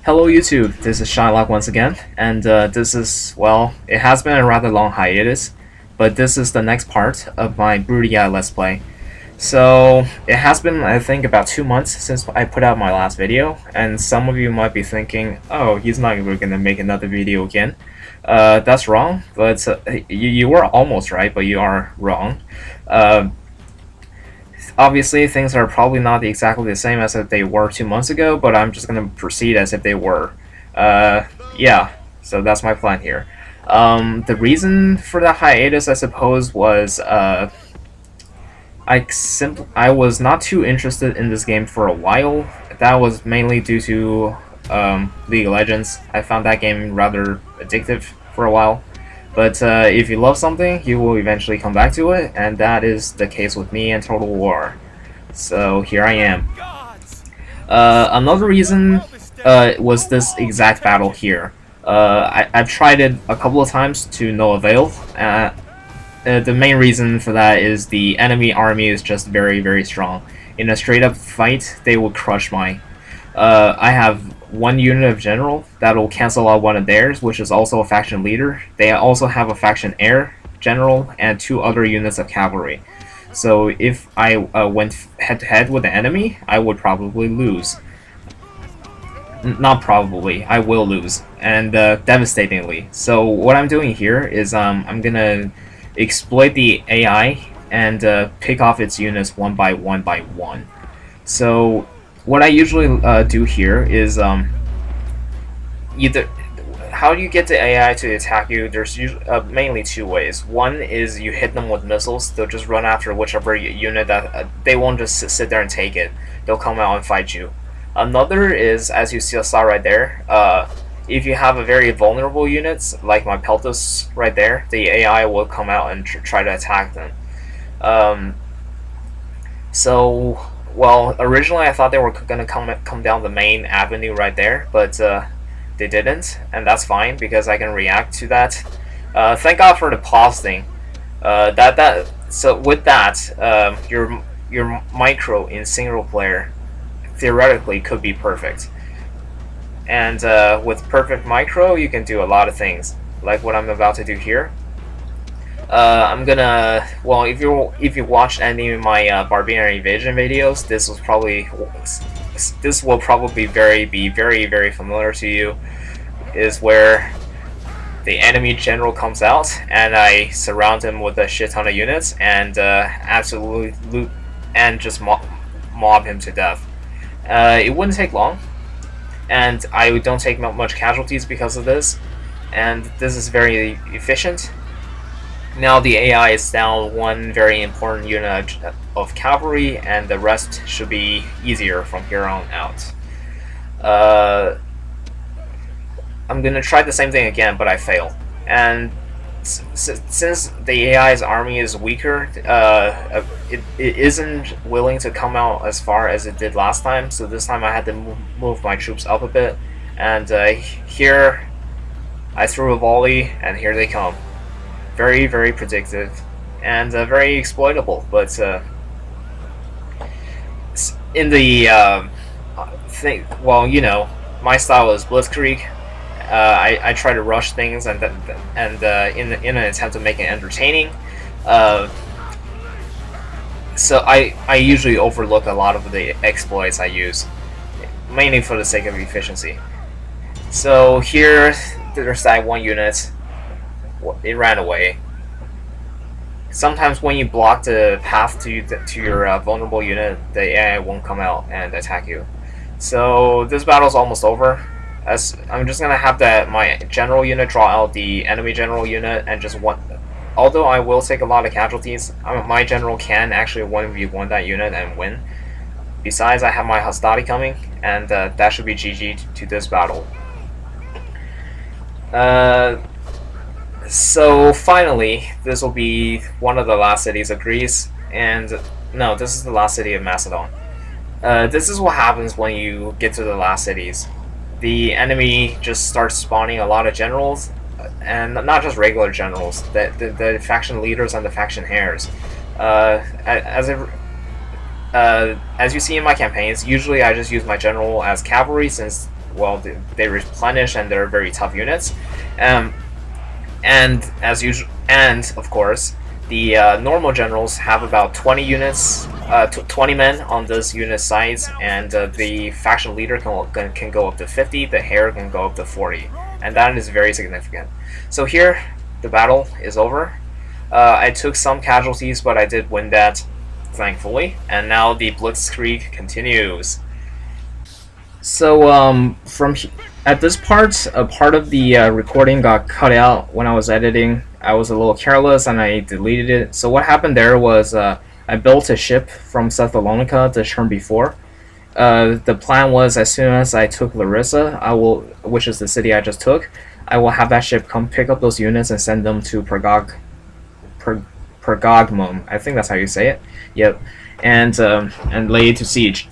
Hello YouTube, this is MrSchylock once again, and this is, well, it has been a rather long hiatus, but this is the next part of my Brutii Let's Play. So, it has been, I think, about 2 months since I put out my last video, and some of you might be thinking, oh, he's not even going to make another video again. That's wrong, but you were almost right, but you are wrong. Obviously, things are probably not exactly the same as if they were 2 months ago, but I'm just going to proceed as if they were. Yeah, so that's my plan here. The reason for the hiatus, I suppose, was I was not too interested in this game for a while. That was mainly due to League of Legends. I found that game rather addictive for a while. But if you love something, you will eventually come back to it, and that is the case with me and Total War. So here I am. Another reason was this exact battle here. I've tried it a couple of times to no avail. The main reason for that is the enemy army is just very, very strong. In a straight-up fight, they will crush mine. I have one unit of general that'll cancel out one of theirs, which is also a faction leader. They also have a faction heir general and 2 other units of cavalry. So if I went head-to-head with the enemy, I would probably lose. Not probably, I will lose, and devastatingly. So what I'm doing here is I'm gonna exploit the AI and pick off its units one by one. So what I usually do here is either how do you get the AI to attack you? There's usually, mainly 2 ways. One is you hit them with missiles. They'll just run after whichever unit that they won't just sit there and take it. They'll come out and fight you. Another is, as you saw right there, if you have a very vulnerable units like my Pontus right there, the AI will come out and try to attack them. So, well, originally I thought they were gonna come down the main avenue right there, but they didn't, and that's fine because I can react to that. Thank God for the pause thing. So with that, your micro in single player theoretically could be perfect, and with perfect micro you can do a lot of things, like what I'm about to do here. I'm gonna, well, if you watched any of my Barbarian Invasion videos, this will probably be very familiar to you. Is where the enemy general comes out and I surround him with a shit ton of units and absolutely loot and just mob him to death. It wouldn't take long, and I don't take much casualties because of this, and this is very efficient. Now the AI is down one very important unit of cavalry, and the rest should be easier from here on out. I'm gonna try the same thing again, but I fail. And since the AI's army is weaker, it isn't willing to come out as far as it did last time, so this time I had to move my troops up a bit. And here I threw a volley, and here they come. Very, very predictive and very exploitable, but in the thing, well, you know, my style is blitzkrieg. I try to rush things and in an attempt to make it entertaining. So I usually overlook a lot of the exploits I use, mainly for the sake of efficiency. So here there's that one unit. It ran away. Sometimes when you block the path to your vulnerable unit, the AI won't come out and attack you. So this battle's almost over. As I'm just gonna have my general unit draw out the enemy general unit and just one. Although I will take a lot of casualties, my general can actually 1v1 that unit and win. Besides, I have my Hastati coming, and that should be GG to this battle. So finally, this will be one of the last cities of Greece, and no, this is the last city of Macedon. This is what happens when you get to the last cities. The enemy just starts spawning a lot of generals, and not just regular generals, the faction leaders and the faction heirs. As you see in my campaigns, usually I just use my general as cavalry, since well, they replenish and they're very tough units. And as usual, and of course, the normal generals have about 20 units, 20 men on this unit size, and the faction leader can go up to 50. The heir can go up to 40, and that is very significant. So here, the battle is over. I took some casualties, but I did win that, thankfully. And now the Blitzkrieg continues. So at this part, a part of the recording got cut out when I was editing. I was a little careless and I deleted it. So what happened there was I built a ship from Thessalonica the turn before. The plan was as soon as I took Larissa, which is the city I just took, I will have that ship come pick up those units and send them to Pergamum. I think that's how you say it. Yep, and lay it to siege.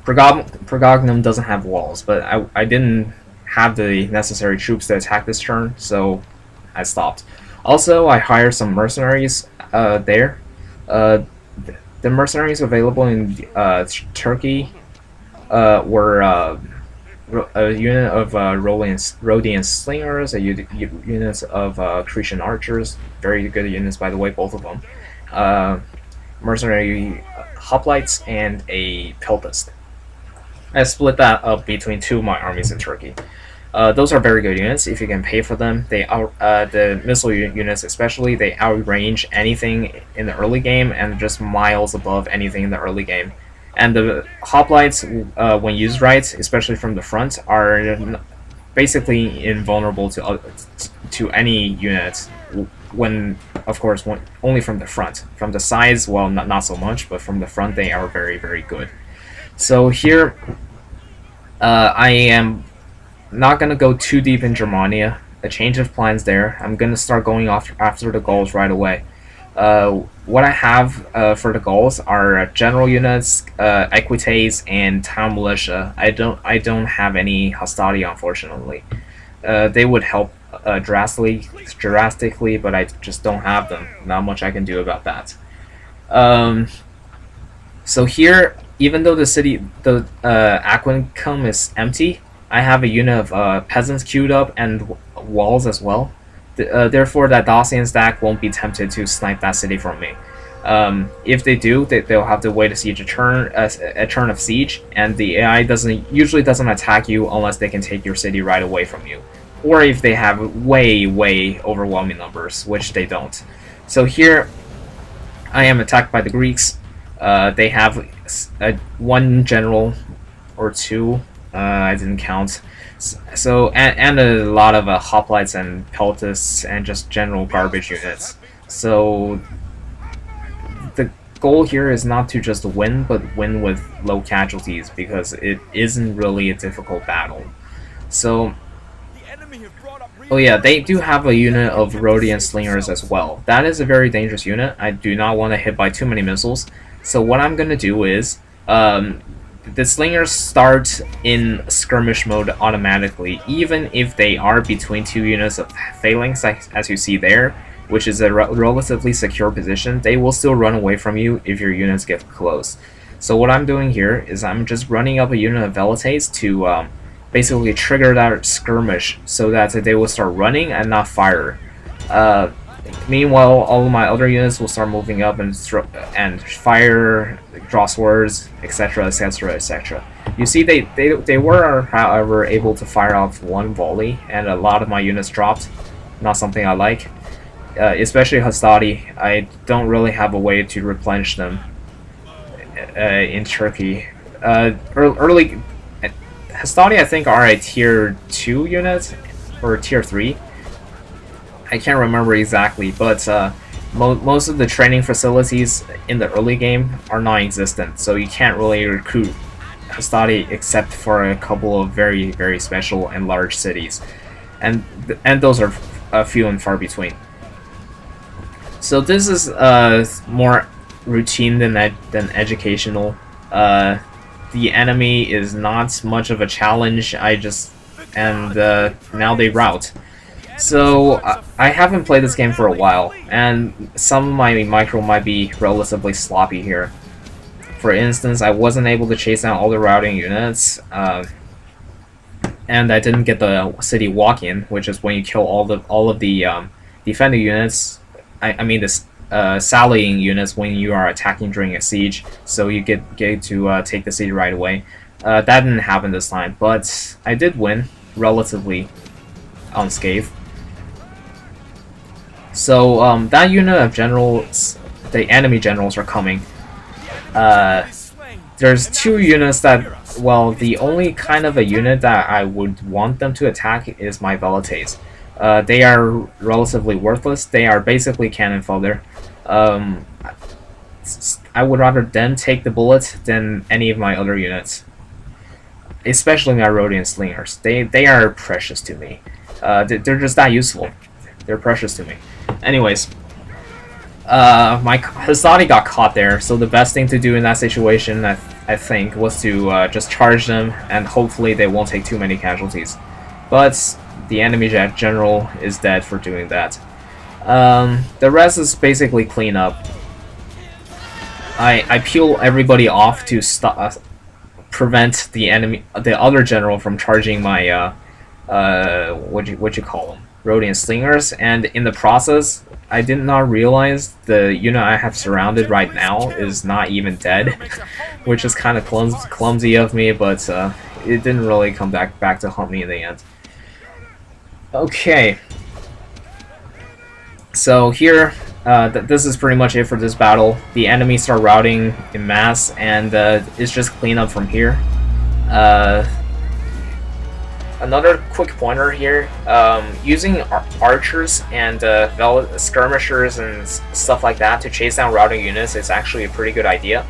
Pergamum doesn't have walls, but I didn't have the necessary troops to attack this turn, so I stopped. Also, I hired some mercenaries there. The mercenaries available in Turkey were a unit of Rhodian slingers, units of Cretan archers, very good units by the way, both of them. Mercenary hoplites and a peltist. I split that up between two of my armies in Turkey. Those are very good units if you can pay for them. The missile units especially, they outrange anything in the early game and just miles above anything in the early game. And the hoplites, when used right, especially from the front, are basically invulnerable to any unit. When, of course, only from the front. From the sides, well, not so much, but from the front they are very, very good. So here, I am not going to go too deep in Germania. A change of plans there. I'm going to start going after the Gauls right away. What I have for the Gauls are general units, equites, and town militia. I don't have any hostility, unfortunately. They would help drastically, but I just don't have them. Not much I can do about that. So here, even though the Aquincum is empty, I have a unit of peasants queued up and walls as well. Therefore, that Dacian stack won't be tempted to snipe that city from me. If they do, they'll have to wait a turn of siege, and the AI usually doesn't attack you unless they can take your city right away from you, or if they have way overwhelming numbers, which they don't. So here, I am attacked by the Greeks. They have one general or two. I didn't count. So and a lot of hoplites and peltists and just general garbage units. So the goal here is not to just win, but win with low casualties, because it isn't really a difficult battle. So, oh yeah, they do have a unit of Rhodian slingers as well. That is a very dangerous unit. I do not want to hit by too many missiles. So what I'm gonna do is, the slingers start in skirmish mode automatically, even if they are between two units of phalanx, as you see there, which is a relatively secure position. They will still run away from you if your units get close. So what I'm doing here is I'm just running up a unit of velites to basically trigger that skirmish so that they will start running and not fire. Meanwhile, all of my other units will start moving up and fire, draw swords, etc, etc, etc. You see, they were, however, able to fire off one volley, and a lot of my units dropped. Not something I like. Especially hostility. I don't really have a way to replenish them in Turkey. Early hostility, I think, are a tier 2 unit or tier 3. I can't remember exactly, but most of the training facilities in the early game are non-existent, so you can't really recruit hostility except for a couple of very special and large cities, and those are few and far between. So this is more routine than educational. The enemy is not much of a challenge. Now they rout. So I haven't played this game for a while, and some of my micro might be relatively sloppy here. For instance, I wasn't able to chase down all the routing units. and I didn't get the city walk-in, which is when you kill all of the defending units. I mean the sallying units when you are attacking during a siege, so you get to take the city right away. That didn't happen this time, but I did win relatively unscathed. So that unit of generals, the enemy generals, are coming. There's two units that, well, the only kind of a unit that I would want them to attack is my velites. They are relatively worthless. They are basically cannon fodder. I would rather them take the bullet than any of my other units, especially my Rhodian slingers. They are precious to me. They're just that useful. They're precious to me. Anyways, my Hastati got caught there, so the best thing to do in that situation, I think, was to just charge them, and hopefully they won't take too many casualties. But the enemy general is dead for doing that. The rest is basically clean up. I peel everybody off to stop, prevent the other general from charging my what you call them, Rhodian slingers, and in the process, I did not realize the unit I have surrounded right now is not even dead, which is kind of clumsy of me, but it didn't really come back to haunt me in the end. Okay, so here, this is pretty much it for this battle. The enemies start routing in mass, and it's just clean up from here. Another quick pointer here, using archers and skirmishers and stuff like that to chase down routing units is actually a pretty good idea.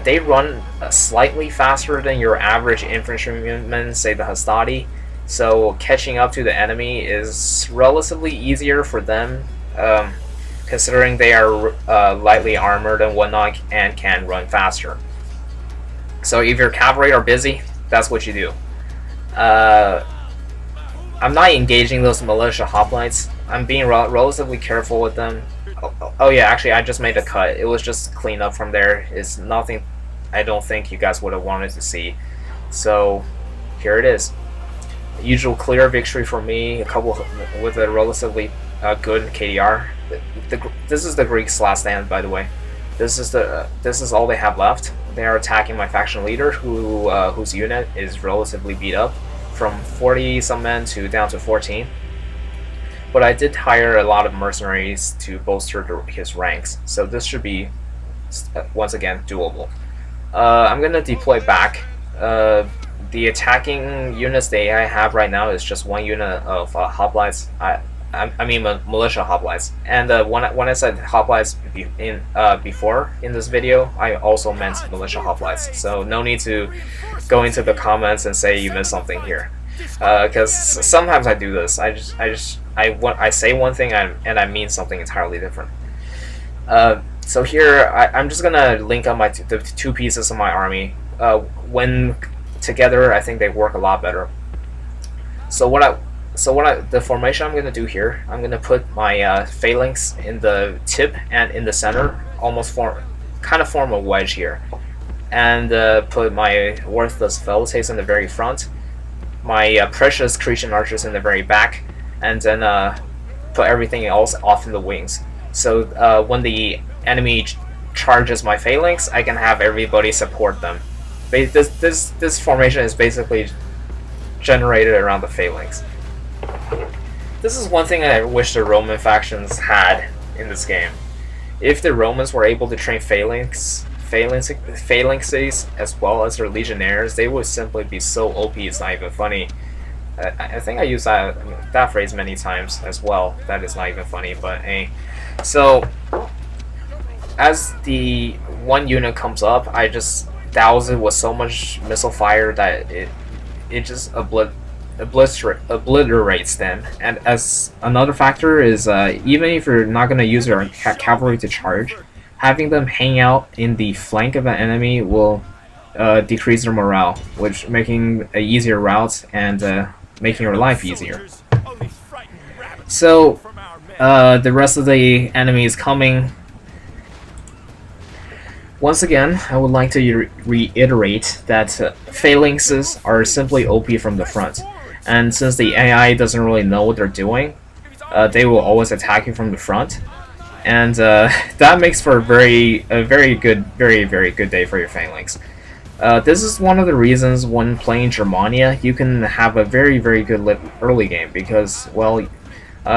They run slightly faster than your average infantryman, say the Hastati, so catching up to the enemy is relatively easier for them, considering they are lightly armored and whatnot and can run faster. So if your cavalry are busy, that's what you do. I'm not engaging those militia hoplites. I'm being relatively careful with them. Oh yeah, actually I just made a cut. It was just clean up from there. It's nothing I don't think you guys would have wanted to see. So here it is. Usual clear victory for me, with a relatively good KDR. This is the Greeks' last stand, by the way. This is all they have left. They are attacking my faction leader, whose unit is relatively beat up, from 40 some men to down to 14. But I did hire a lot of mercenaries to bolster his ranks, so this should be once again doable. I'm gonna deploy back. The attacking units that I have right now is just one unit of hoplites. I mean militia hoplites, and when I said hoplites before in this video, I also meant militia hoplites. So no need to go into the comments and say you missed something here, because sometimes I do this. I say one thing and I mean something entirely different. So here I'm just gonna link up the two pieces of my army. When together, I think they work a lot better. The formation I'm gonna do here, I'm gonna put my phalanx in the tip and in the center, almost form a wedge here, and put my worthless velites in the very front, my precious Cretan archers in the very back, and then put everything else off in the wings. So when the enemy charges my phalanx, I can have everybody support them. This formation is basically generated around the phalanx. This is one thing I wish the Roman factions had in this game. If the Romans were able to train phalanxes as well as their legionnaires, they would simply be so OP it's not even funny. I think I used that phrase many times as well. That is not even funny, but hey. So as the one unit comes up, I just douse it with so much missile fire that it just obliterates them. And as another factor is, even if you're not going to use your cavalry to charge, having them hang out in the flank of an enemy will decrease their morale, which making an easier route and making your life easier. So the rest of the enemy is coming. Once again, I would like to reiterate that phalanxes are simply OP from the front, and since the AI doesn't really know what they're doing, they will always attack you from the front, and that makes for a very good day for your phalanx. This is one of the reasons when playing Germania, you can have a very good early game because, well,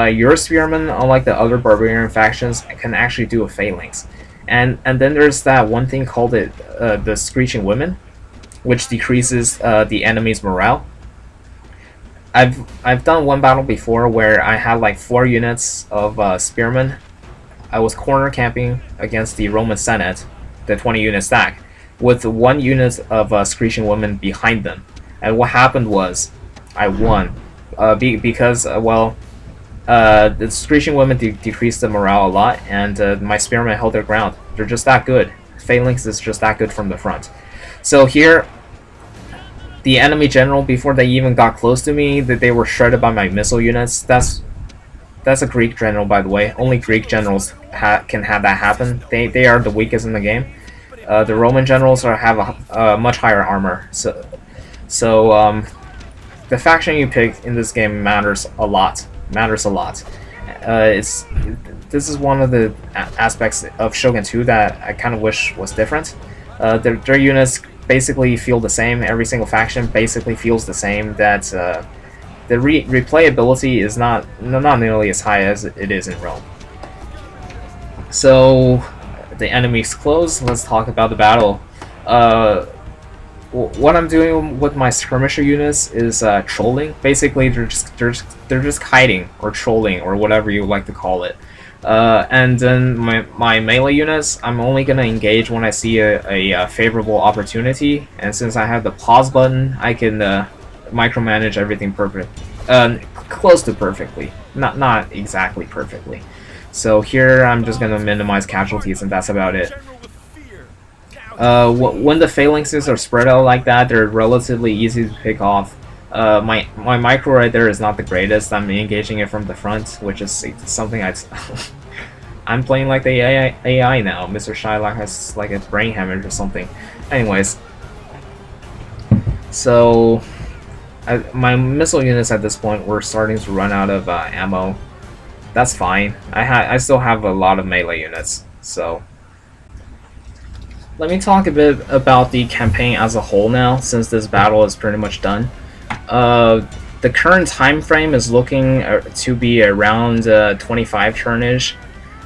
your spearmen, unlike the other barbarian factions, can actually do a phalanx. And then there's that one thing called the Screeching Women, which decreases the enemy's morale. I've done one battle before where I had like 4 units of spearmen. I was corner camping against the Roman Senate, the 20-unit stack, with 1 unit of Screeching Women behind them. And what happened was, I won because the Screeching Women decreased the morale a lot, and my spearmen held their ground. They're just that good. Phalanx is just that good from the front. So here, the enemy general, before they even got close to me, that they were shredded by my missile units. That's a Greek general, by the way. Only Greek generals can have that happen. They are the weakest in the game. The Roman generals have a much higher armor. So the faction you pick in this game matters a lot. This is one of the aspects of Shogun 2 that I kind of wish was different. Their units basically feel the same. Every single faction basically feels the same. That the replayability is not nearly as high as it is in Rome. So the enemy's close. Let's talk about the battle. What I'm doing with my skirmisher units is trolling. Basically, they're just hiding or trolling or whatever you like to call it. And then my melee units, I'm only gonna engage when I see a favorable opportunity. And since I have the pause button, I can micromanage everything close to perfectly, not exactly perfectly. So here I'm just gonna minimize casualties, and that's about it. When the phalanxes are spread out like that, they're relatively easy to pick off. My micro right there is not the greatest. I'm engaging it from the front, which is something I'm playing like the AI now. MrSchylock has like a brain hemorrhage or something. Anyways, so my missile units at this point were starting to run out of ammo. That's fine. I still have a lot of melee units, so. Let me talk a bit about the campaign as a whole now, since this battle is pretty much done. The current time frame is looking to be around 25 turnish.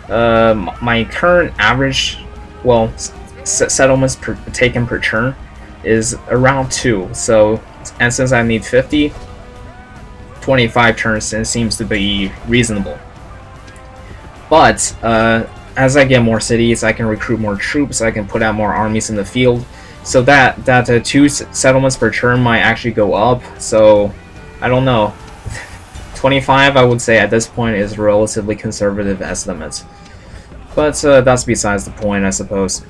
My current average, well, settlements taken per turn is around 2. So, and since I need 50, 25 turns seems to be reasonable. But as I get more cities, I can recruit more troops, I can put out more armies in the field, so that 2 settlements per turn might actually go up. So I don't know, 25 I would say at this point is relatively conservative estimates, but that's besides the point, I suppose,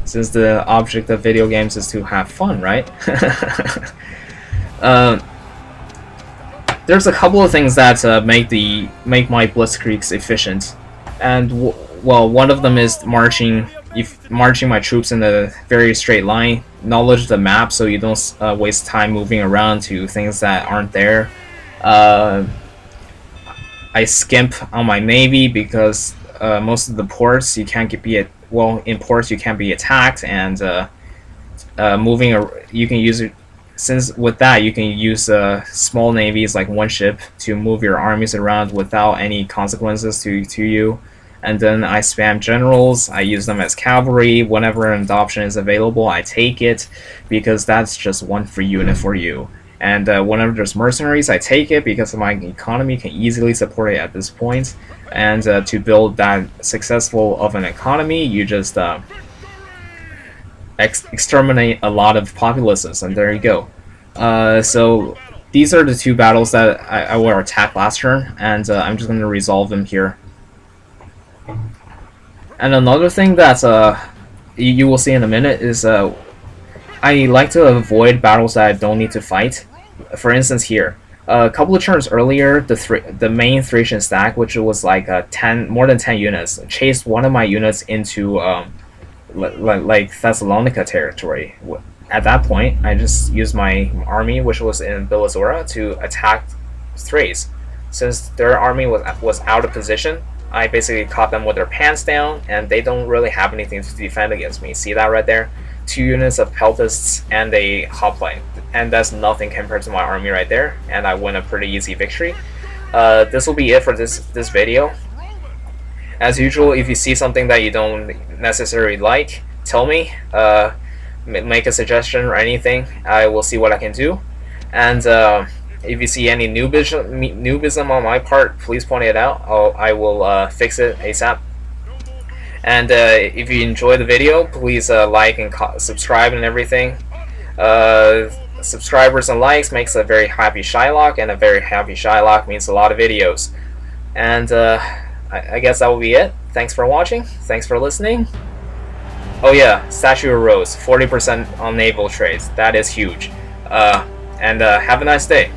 since the object of video games is to have fun, right? There's a couple of things that make my blitzkriegs efficient. And well, one of them is marching my troops in a very straight line. Knowledge the map so you don't waste time moving around to things that aren't there. I skimp on my navy because most of the ports you can't in ports you can't be attacked, and you can use it. Since with that you can use small navies like 1 ship to move your armies around without any consequences to you. And then I spam generals, I use them as cavalry. Whenever an adoption is available, I take it, because that's just 1 free unit for you. And whenever there's mercenaries, I take it because my economy can easily support it at this point. And to build that successful of an economy, you just exterminate a lot of populaces, and there you go. So these are the 2 battles that I will attack last turn, and I'm just going to resolve them here. And another thing that you will see in a minute is I like to avoid battles that I don't need to fight. For instance, here, a couple of turns earlier, the main Thracian stack, which was like more than 10 units, chased one of my units into like Thessalonica territory. At that point, I just used my army, which was in Belisora, to attack Thrace. Since their army was out of position, I basically caught them with their pants down, and they don't really have anything to defend against me. See that right there? 2 units of peltists and a hoplite, and that's nothing compared to my army right there. And I win a pretty easy victory. This will be it for this video. As usual, if you see something that you don't necessarily like, tell me. Make a suggestion or anything. I will see what I can do. And if you see any noobism on my part, please point it out. I will fix it ASAP. And if you enjoy the video, please like and subscribe and everything. Subscribers and likes makes a very happy Shylock, and a very happy Shylock means a lot of videos. And I guess that will be it. Thanks for watching. Thanks for listening. Oh yeah, Statue of Rose, 40% on naval trades. That is huge. And have a nice day.